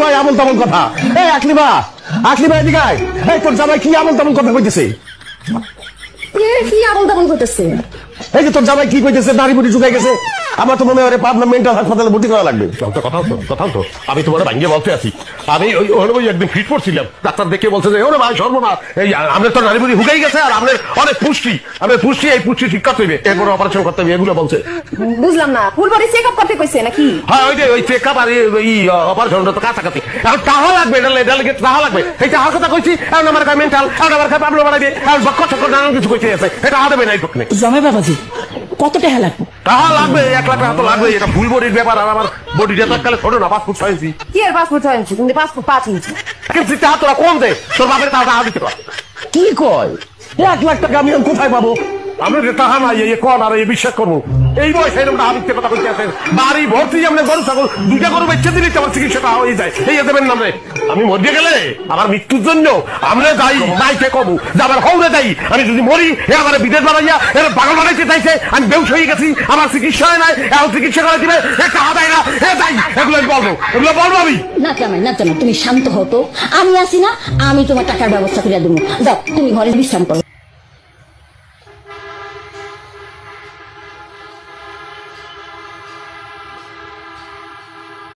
কয় আমল তামল কথা? এই আকলিমা, আকলিমা এদিকে আয়। এই তোর জামাই কি আমল তামল কথা কইতেছে? কি আমল তামল করতেছে? এই যে তোর জামাই কি কইতেছে, দাড়ি বুড়ি ঝুঁকাই গেছে। আমার তো মনে হয় পাবনা মেন্টাল হাসপাতালে ভর্তি করা লাগবে। কথা তো আমি তোমার ভাঙ্গে বলতে আছি। আমি ওই একদিন ফিট পড়ছিলাম, ডাক্তার দেখে বলছে যে ওরে ভাই সর্বনাশ, এই আমাদের তো নারী বুড়ি হুকাই গেছে, আর আপনার অনেক পুষ্টি, আমাদের পুষ্টি, এই পুষ্টি ঠিক করতে হবে, এরপরে অপারেশন করতে হবে, এগুলো বলছে। বুঝলাম না, ফুল বডি চেক আপ করতে কইছে নাকি? হ্যাঁ, ওই যে ওই চেক আপ আর এই অপারেশনটা তো কাছাকাছি, এখন টাকা লাগবে, এটা লেগে টাকা লাগবে। এই টাকার কথা কইছি, এখন আমার কাছে মেন্টাল, এখন আমার কাছে পাবনা বাড়াইবে, এখন বক্ষ চক্কর নানান কিছু কইতে আছে, এটা দেবে না এই পক্ষে। জামাই বাবাজি কত টাকা লাগবে? টাকা লাগবে, 1 লাখ টাকা তো লাগবে। এটা ফুল বডির ব্যাপার, আর আমার বডিটা তো এককালে ছোট না, 5 ফুট 6 ইঞ্চি। কি এর 5 ফুট 6 ইঞ্চি? তুমি 5 ফুট 5 ইঞ্চি। কিন্তু টাকা তোরা কম দে, তোর বাপের টাকা দিতে পার। কি কয়? 1 লাখ টাকা আমি কোথায় পাবো? আমি যে টাকা নাই, এই কন আর এই বিশ্বাস করবো, এই বয়সে এরকম টাকা দিতে কথা কইতে আছেন। বাড়ি ভর্তি আমরা গরু ছাগল, 2টা গরু বেচে দিলে আমার চিকিৎসাটা হয়ে যায়। এই দেবেন নামে আমি মরে গেলে আমার মৃত্যুর জন্য আমরা যাই নাইকে কবু যে আমার হৌরে যাই, আমি যদি মরি এ আমার বিদেশ বানাইয়া এর পাগল বানাইতে চাইছে, আমি বেউস হয়ে গেছি, আমার চিকিৎসা হয় নাই, এখন চিকিৎসা করে দিবে, টাকা দেয় না, যাই, এগুলো বলবো, এগুলো বলবো আমি। না জামাই, না জামাই, তুমি শান্ত হতো, আমি আছি না, আমি তোমার টাকার ব্যবস্থা করে দেবো। দাও, তুমি ঘরে বিশ্রাম করো।